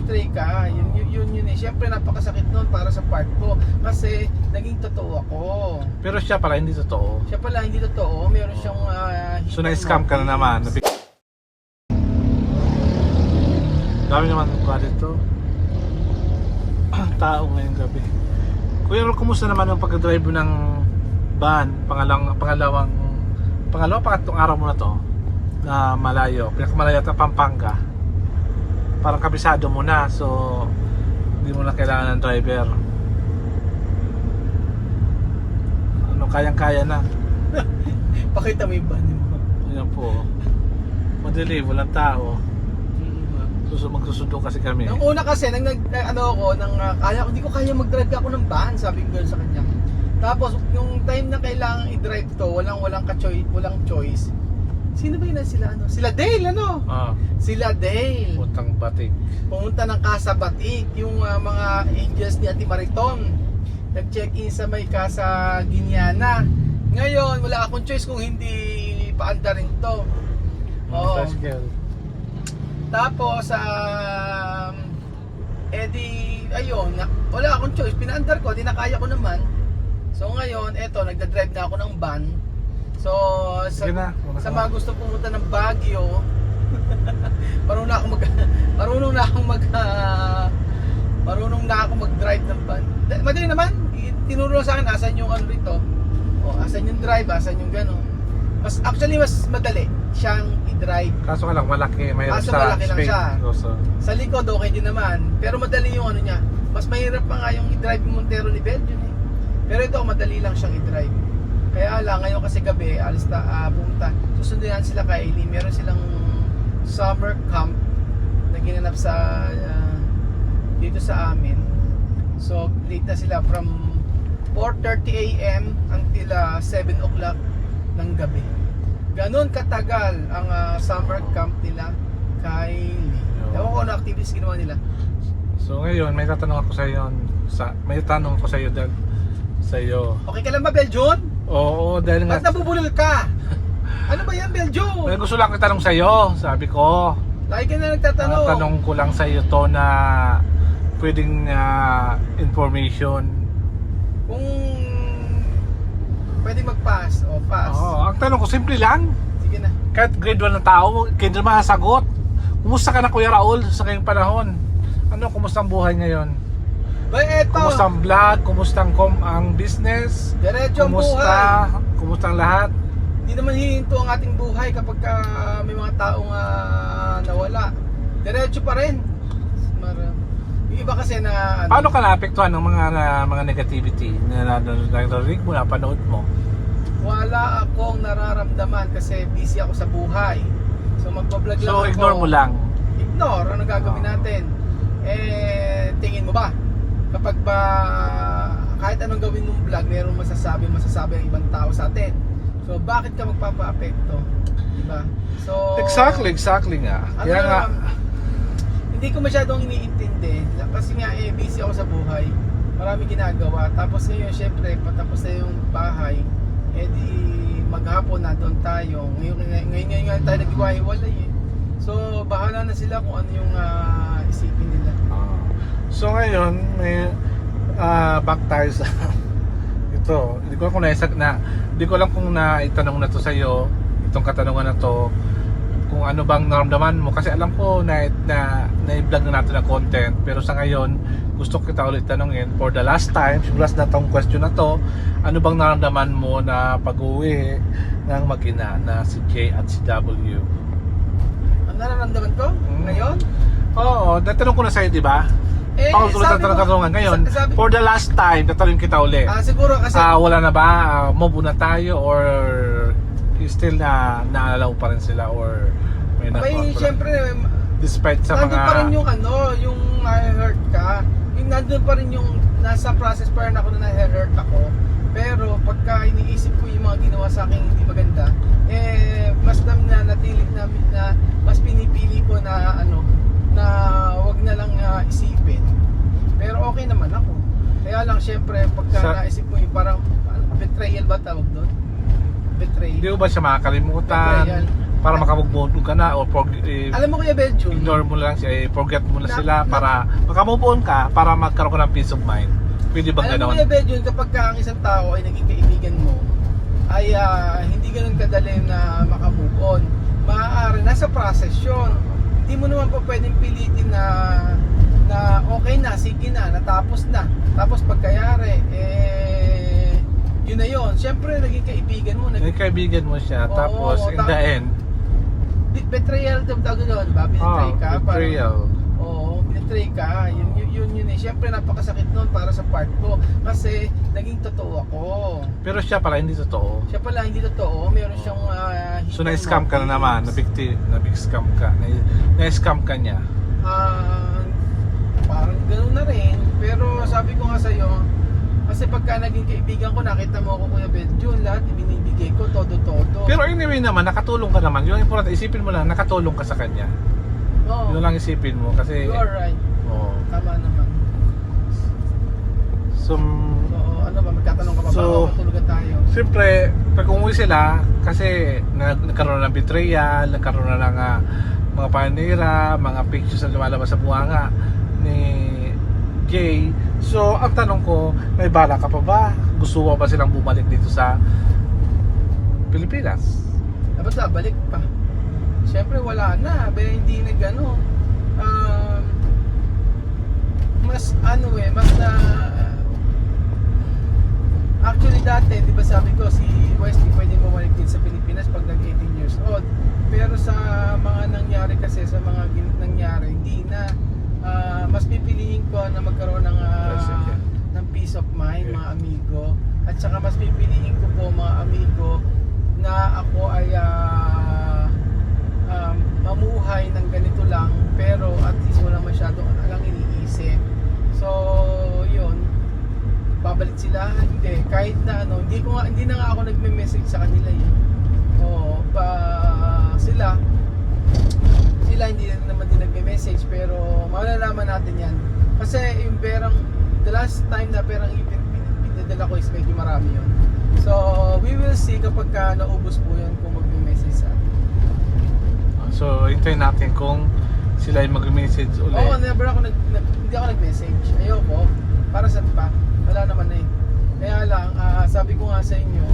na-betray ka. Yun eh. Siyempre napakasakit nun para sa part ko. Kasi naging totoo ako. Pero siya pala hindi totoo. Siya pala hindi totoo. Meron siyang So na-scam ka na naman. Dami naman ba dito? Tao ngayong gabi. Kuya Rol, kumusta naman ang pag-drive mo ng van? Pangatlong araw mo na to na malayo, pinakamalayo at Pampanga. Parang kabisado mo na, so hindi mo na kailangan ng driver. Ano, kayang-kaya na. Pakita mo yung van mo. Yan po. Madali, walang tao. Magsusundo kasi kami. Nung una kasi, hindi ko kaya mag-drive ako ng van, sabi ko sa kanya. Tapos, yung time na kailangan i-drive to, walang choice. Sino ba yun sila? Sila Dale, Sila Dale. Putang batik. Pumunta ng Casa Batik, yung mga angels ni Ate Mariton. Nag-check-in sa may Casa Guiniana. Ngayon, wala akong choice kung hindi paanda rin to. Oo. Tapos, ayun, wala akong choice. Pinaandar ko, di na kaya ko naman. So ngayon, eto, nagda-drive na ako ng van. So, sa mga gusto pumunta ng Baguio, marunong na ako mag-drive ng van. Madali naman, tinuro sa akin asan yung rito. O, asan yung drive, asan yung gano'n. Mas madali siyang i-drive. Kaso nga lang, malaki. Kaso malaki lang siya. Also. Sa likod, okay din naman. Pero madali yung niya. Mas mahirap pa nga yung i-drive yung Montero ni Belgium eh. Pero ito, madali lang siyang i-drive. Kaya lang, ngayon kasi gabi, pumunta. Susunduyan sila kay Eileen. Meron silang summer camp na ginanap dito sa amin. So, late na sila from 4:30 AM until 7 o'clock ng gabi. Ganon katagal ang summer camp nila kay Eileen. Ewan ko ano activities ginawa nila. So ngayon, may tatanong ako sa iyo. Okay ka lang ba, Beljon? Oo, dahil nga. Ba't nabubulol ka? Ano ba yan, Beljon? May gusto lang itanong sa iyo, sabi ko. Lagi ka na nagtatanong. Tanong ko lang sa iyo to na pwedeng information. Kung pwede mag-pass o pass. Oo, ang tanong ko simple lang. Sige na. Kahit grade 1 na tao, hindi masasagot. Kumusta ka na, Kuya Raul, sa kayong panahon? Kumusta ang buhay ngayon? Ba, eto. Kumusta ang vlog? Kumusta ang business? Diretso ang buhay. Kumusta ang lahat? Hindi naman hihinto ang ating buhay kapag may mga taong nawala. Diretso pa rin. Yung iba kasi na Paano ka naapektuhan ng mga negativity na narinig mo, napanood mo? Wala akong nararamdaman kasi busy ako sa buhay. So magpa-vlog lang ako. So ignore mo lang. Ignore, ano gagawin natin? Tingin mo ba? Kapag ba kahit anong gawin mong vlog, mayroong masasabi ang ibang tao sa atin. So bakit ka magpapa-apekto? Diba? So Exactly nga. Kaya nga hindi ko masyadong iniintindi kasi nga busy ako sa buhay. Marami ginagawa. Tapos ngayon syempre patapos na yung bahay, di maghapon na doon tayo. Ngayon tayo nag-iwahiwalay eh. So bahala na sila kung ano yung isipin nila. So ngayon may back tayo sa ito. Hindi ko alam kung naitanong na to sa iyo, itong katanungan na to, kung ano bang naramdaman mo, kasi alam ko na i-vlog na natin ang content, pero sa ngayon gusto kita ulit tanungin for the last time, siguro last na tong question na to, ano bang naramdaman mo na pag-uwi ng mag-ina na si J at si W? Ang nararamdaman ko ngayon? Oo, natanong ko na sa'yo, di ba? Paulit ang katanungan ngayon. For the last time, tatanungin kita ulit. Siguro kasi wala na ba? Move na tayo or still naalala mo pa rin sila or may syempre despite sa nandun pa rin yung yung na-hurt ka, yung nandun pa rin yung nasa process pa rin ako na na-hurt ako, pero pagka iniisip ko yung mga ginawa sa akin hindi maganda, mas nanatilit namin na mas pinipili ko na na wag na lang isipin, pero okay naman ako. Kaya lang syempre pagka naisip mo yung parang betrayal ba tawag doon? Betrayal. Hindi mo ba siya makakalimutan? Betrayal. para makamove on ka na o Alam mo Kuya Benjo, ignore mo lang siya, forget mo na Na- sila para makamove on ka, para magkaroon ka ng peace of mind. Pwede bang alam mo gano'n? Kuya Benjo, kapag ka ang isang tao ay naging kaibigan mo, ay hindi ganun kadali na makamove on. Maaari, nasa process yun. Hindi mo naman pa pwedeng pilitin na okay na, sige na, natapos na. Tapos pagkayari, yun na yun. Siyempre, naging kaibigan mo. May kaibigan mo siya, Oo, tapos in the end, Betrayal, tawag doon, diba? Binitray ka. betrayal. Oo, binitray ka. Yun eh. Siyempre, napakasakit nun para sa part ko. Kasi, naging totoo ako. Pero siya pala hindi totoo. Siya pala, hindi totoo. Meron siyang So na-scam ka na naman, na-big scam ka. Na-scam ka niya. Parang gano'n na rin. Pero sabi ko nga sa'yo, kasi pagka naging kaibigan ko, nakita mo ako Kuya Benjo, lahat ibinibigay ko, todo-todo. Pero anyway naman, nakatulong ka naman. Yung important, isipin mo lang, nakatulong ka sa kanya. Oo, Yun lang isipin mo kasi... you are right. Oo. Tama naman. So, Oo, ano ba, magkatanong ka pa ba? So, O matulugan tayo? siyempre, pag umuwi sila, kasi nagkaroon na ng betrayal, nagkaroon na ng mga panira, mga pictures na lumalabas sa buhanga ni Jay. So, ang tanong ko, may bala ka pa ba? Gusto mo ba silang bumalik dito sa Pilipinas? Dapat balik pa. Siyempre wala na, hindi nagano. Mas actually dati, di ba sabi ko si Wesley pwede bumalik din sa Pilipinas pag nag 18 years old. Pero sa mga nangyari kasi, sa mga nangyari, hindi na. Mas pipiliin ko na magkaroon ng peace of mind, mga amigo. At saka mas pipiliin ko po mga amigo na ako ay mamuhay ng ganito lang, pero at least wala masyadong lang iniisip. So yun, babalik sila, hindi, kahit na hindi na nga ako nagme-message sa kanila yun. Oo, sila hindi na naman din nagme-message, pero malalaman natin yan. Kasi yung perang, the last time na perang pinadala ko is medyo marami yun. So, we will see kapag naubos po yun kung magme-message sa atin. So, hintayin natin kung sila ay mag-message ulit. Oo, never ako hindi ako nag-message. Ayoko. Para saan pa? Wala naman na eh. Kaya lang, sabi ko nga sa inyo,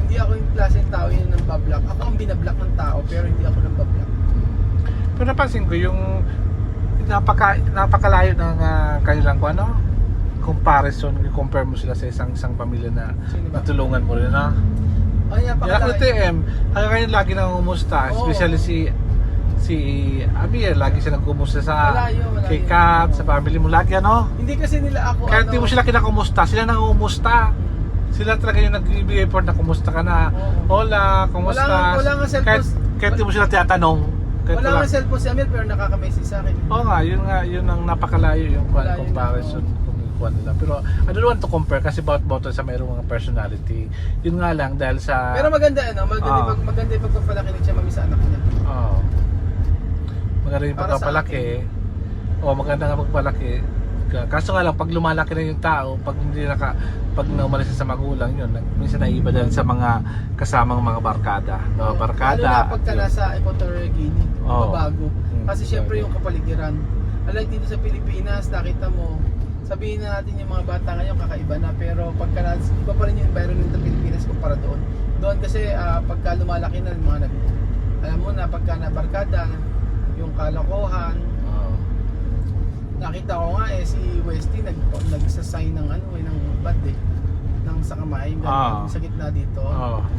hindi ako yung klaseng tao yun ng bablock. Ako ang binablock ng tao, pero hindi ako ng bablock. Pero napansin ko yung napakalayo ng kanilang comparison, i-compare mo sila sa isang pamilya na Sino ba? natulungan mo rin na. Ay, Yung TM, hanggang ngayon lagi nang umusta, Oo. especially si Amir, lagi siya nagkumusta sa Malayo. kay Kat, sa family mo lagi Hindi kasi nila ako kahit di mo sila kinakumusta, sila nang umusta. Sila talaga yung nag-ibigay effort na kumusta ka na. Oo. Hola, kumusta? Wala nga cellphone. Kahit di mo sila tinatanong. Wala nga cellphone si Amir, pero nakaka-message sa akin. Oo nga, yun ang napakalayo yung Malayo comparison kung nila. Pero I don't want to compare kasi bawat sa mayroong mga personality. Yun nga lang dahil sa Pero maganda maganda yung pagpapalaki ni Chia Mami sa anak niya. Oo. Maganda yung Para sa pagpapalaki. Maganda nga pagpapalaki. Kaso nga lang pag lumalaki na yung tao, pag naumalis na sa magulang yun, minsan naiiba dahil sa mga kasamang mga barkada. Barkada. Lalo na pagka nasa Equatorial Guinea, Oo. mabago. Kasi Mm. syempre yung kapaligiran. Unlike dito sa Pilipinas, nakita mo, sabihin na natin yung mga bata ngayon kakaiba na, pero pagka iba pa rin yung environment ng Pilipinas kumpara doon. Doon kasi pagka lumalaki na yung mga alam mo na pagka nabarkada, yung kalokohan, Oo. nakita ko nga si Westy nagsasign ng ng bad ng sa kamay, sa gitna dito.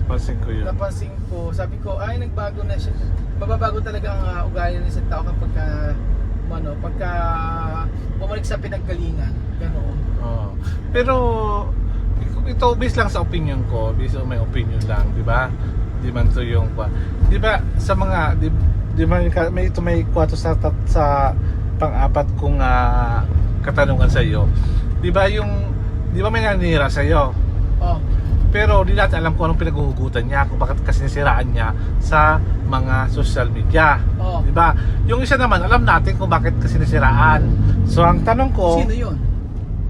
Pansin ko yun. Napansin ko, sabi ko, ay nagbago na siya. Mababago talaga ang ugali ng isang tao kapag pagka bumalik sa pinaggalingan. Ganoon. Pero ito based lang sa opinion ko, based on my opinion lang, di ba? Di man to yung di ba sa mga di ba may kwato sa pang-apat kong katanungan sa iyo. Di ba may nanira sa iyo? Oh, Pero di natin alam kung anong pinaghuhugutan niya, kung bakit kasi nasiraan niya sa mga social media. oh. Di ba? Yung isa naman, alam natin kung bakit kasi nasiraan. So ang tanong ko, Sino 'yun?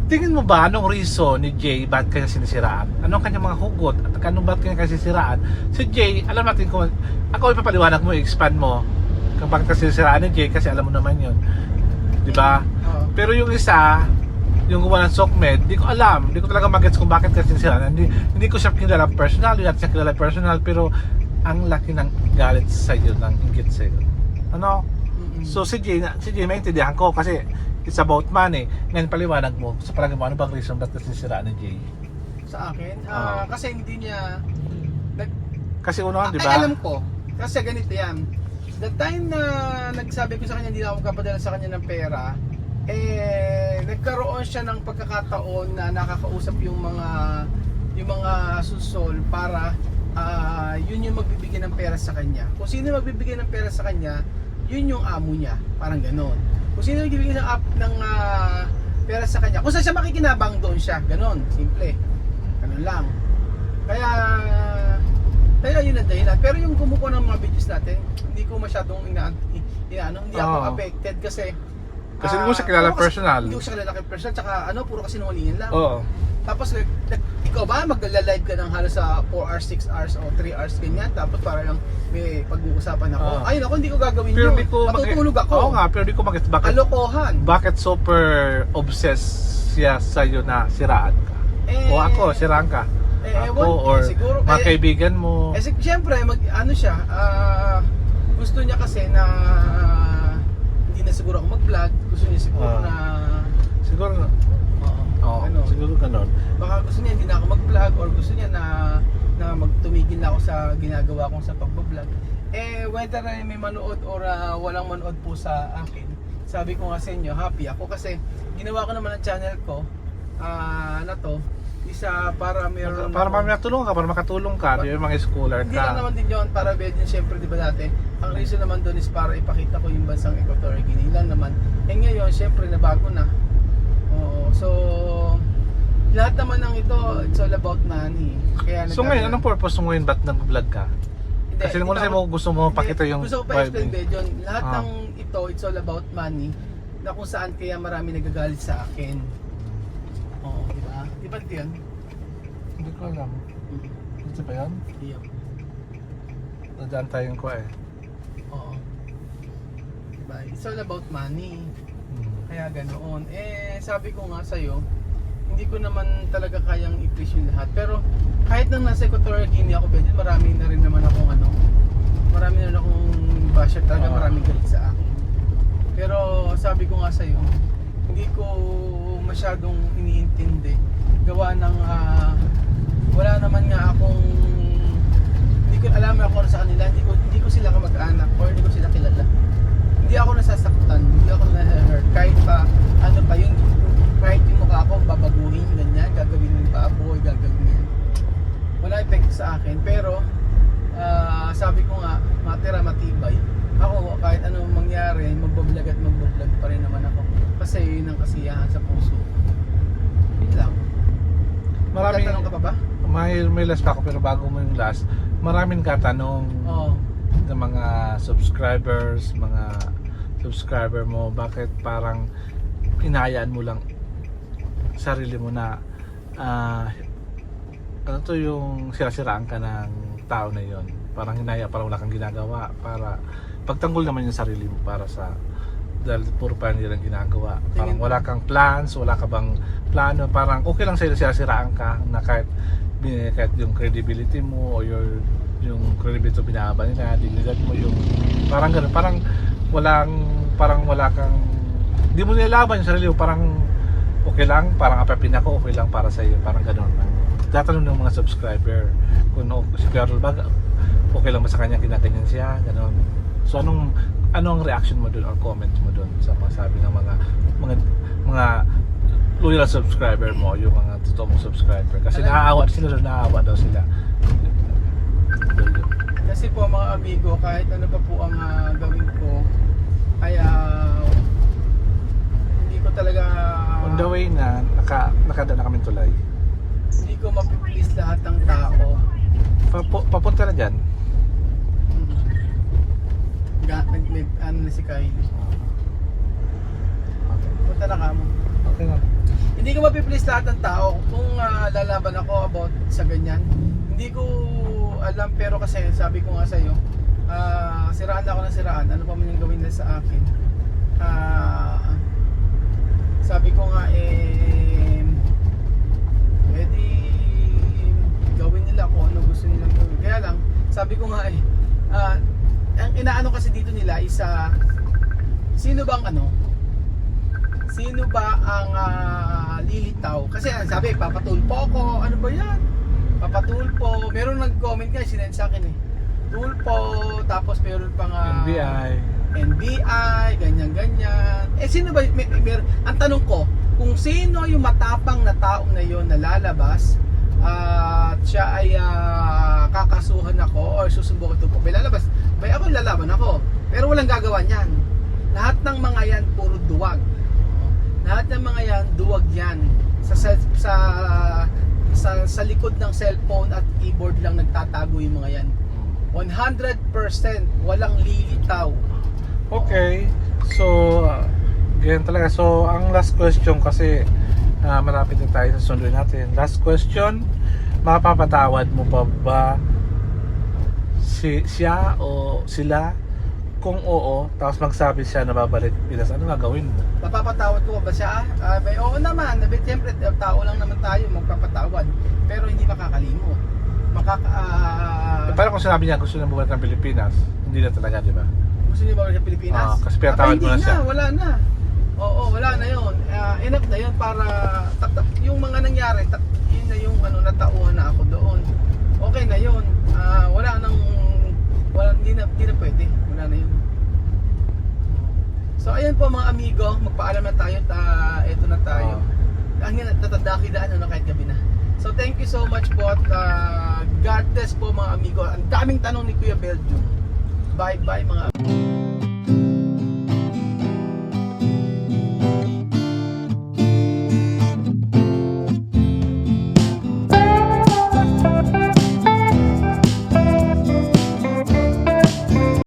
Tingin mo ba anong reason ni Jay ba't kanya sinisiraan? Anong kanyang mga hugot? At anong ba't kanya sinisiraan? Si Jay, alam natin kung ako ipapaliwanag mo, i-expand mo kung bakit kasi sinisiraan ni Jay kasi alam mo naman yun. Di ba? Oo. Pero yung isa, yung gumawa ng SOCMED, di ko alam. Di ko talaga magets kung bakit kasi sinisiraan. Hindi ko siya kilala personal, hindi natin siya kilala personal, pero ang laki ng galit sa iyo, ng inggit sa iyo. Ano? So si Jay, maintindihan ko kasi it's about money. Ngayon paliwanag mo sa palagay mo, ano bang reason ba't kasi siraan ni Jay? Sa akin, Oo. kasi hindi niya Kasi unahan, di Ay, ba? alam ko. Kasi ganito yan. The time na nagsabi ko sa kanya hindi na ako magpapadala sa kanya ng pera, nagkaroon siya ng pagkakataon na nakakausap yung mga susol para yun yung magbibigay ng pera sa kanya. Kung sino yung magbibigay ng pera sa kanya, yun yung amo niya. Parang ganon. Kung sino yung magbibigay ng pera sa kanya, kung saan siya makikinabang, doon siya. Ganon. Simple. Ganon lang. Kaya yun ang dahilan. Pero yung kumukuha ng mga videos natin, hindi ko masyadong hindi ako affected kasi hindi mo siya kilala personal. Hindi ko siya kilala personal, tsaka puro kasi sinungalingan lang. Oo. Tapos ikaw ba magla-live ka ng halos sa 4 hours, 6 hours o 3 hours ganyan, tapos para lang may pag-uusapan ako. Ayun ako, hindi ko gagawin pero yun. di ko Matutulog ako. Oo nga, pero di ko magets bakit Kalokohan. bakit super obsessed siya sa iyo na siraan ka. O ako, siraan ka. Ako or siguro, mga kaibigan mo. Siyempre, siya, gusto niya kasi na hindi na siguro ako mag-vlog. Gusto niya siguro na Siguro ganun. siguro ganun. Baka gusto niya hindi na ako mag-vlog or gusto niya na magtumigil na ako sa ginagawa kong sa pag-vlog. Whether may manood or walang manood po sa akin, sabi ko nga sa inyo, happy ako kasi ginawa ko naman ang channel ko na to isa para meron Para makatulong ka, yung mga schooler hindi lang ka. naman din yun para din syempre di ba dati ang reason naman doon is para ipakita ko yung bansang Equatorial Guinea lang naman ngayon syempre nabago na. Oo, so lahat naman ng ito it's all about money. Kaya So ngayon, anong purpose mo ngayon? Ba't nag-vlog ka? Hindi, Kasi nung una mo gusto mo pakita yung gusto ko pa explain vibe. Bejon, lahat ng ito it's all about money na kung saan kaya marami nagagalit sa akin. Oo, di ba? Di ba ito yun? Hindi ko alam. Ito ba yan? Iya. Nadaan tayong ko eh. Oo. Diba? It's all about money. Kaya ganoon. Sabi ko nga sa'yo, hindi ko naman talaga kayang i-please yung lahat. Pero kahit nang nasa Equatorial Guinea ako, Bejon, marami na rin naman akong marami na rin akong basher talaga, maraming galit sa akin. Pero sabi ko nga sa'yo, hindi ko masyadong iniintindi. Gawa ng wala naman nga akong hindi ko alam ako sa kanila, hindi ko sila kamag-anak or hindi ko sila kilala. Hindi ako nasasaktan, hindi ako na-hurt kahit pa yun, kahit yung mukha ko babaguhin ganyan, gagawin ng baboy, gagawin yan. Wala epekto sa akin, pero sabi ko nga, matira matibay. Ako kahit anong mangyari, magbablog at magbablog pa rin naman ako. Kasi yun ang kasiyahan sa puso. Yun lang. Maraming Tatanong ka pa ba? may last pa ako pero bago mo yung last, maraming katanong ng mga subscriber mo, bakit parang hinayaan mo lang sarili mo na ano to yung sirasiraan ka ng tao na yon, parang parang wala kang ginagawa para pagtanggol naman yung sarili mo para sa dahil puro pa nilang ginagawa, parang wala kang plans, wala ka bang plano, parang okay lang sa'yo sirasiraan ka na kahit yung credibility mo o yung credibility binaba nila, dignidad mo, yung parang gano'n, parang wala kang hindi mo nilalaban yung sarili mo, parang okay lang, parang apapin ako, okay lang para sa iyo, parang gano'n. Tatanong ng mga subscriber kung si Carol ba okay lang ba sa kanya, kinaganyan siya, gano'n. So ano ang reaction mo doon or comments mo doon sa mga sabi ng mga loyal subscriber mo, yung mga totoo mong subscriber, kasi naawa daw sila. Kasi po mga amigo, kahit ano pa po ang gawin ko, ay hindi ko talaga On the way na nakadaan na kami tulay. Hindi ko mapiplease lahat ng tao. Papunta na dyan. Ano na si Kylie. Punta na ka mo. Okay na. hindi ko mapiplease lahat ng tao kung lalaban ako about sa ganyan. Hindi ko alam, pero kasi sabi ko nga sa'yo, siraan ako ng siraan, ano pa man yung gawin nila sa akin. Sabi ko nga pwede gawin nila kung ano gusto nilang gawin. Kaya lang, sabi ko nga ang inaano kasi dito nila is sino ba ang lilitaw? Kasi sabi, papatulpo ako, ano ba yan? Papatulpo, meron nag-comment nga, sinend sa akin tulpo, tapos meron pang NBI, ganyan-ganyan. Sino ba, ang tanong ko, kung sino yung matapang na taong na yun na lalabas at siya ay kakasuhan ako or susumbong ito po, may lalabas, may ako lalaban ako, pero walang gagawa niyan. Lahat ng mga yan puro duwag. Lahat ng mga yan duwag yan. Sa likod ng cellphone at keyboard lang nagtatago yung mga yan. 100% walang lilitaw. Okay. So, ganyan talaga. So, ang last question kasi malapit na tayo sa sunduin natin. Last question, mapapatawad mo pa ba siya o sila? Kung oo, tapos magsabi siya na babalik Pinas, ano gagawin mo? Mapapatawad ko ba siya? Oo naman, siyempre tao lang naman tayo magpapatawad, pero hindi makakalimot. Parang kung sinabi niya gusto niya bumalik ng Pilipinas, hindi na talaga, di ba? Gusto niya bumalik ng Pilipinas? Kasi pinatawad mo na siya. Wala na. Oo, wala na yun. Enough na yun para yung mga nangyari, yun na yung natauhan na ako doon. Okay na yun. Hindi na pwede. Wala na yun. So ayan po mga amigo, magpaalam na tayo. Eto na tayo. Ang natatadakidaan kahit gabi na. So thank you so much po at God bless po mga amigo. Ang daming tanong ni Kuya Belgium. Bye bye mga amigo.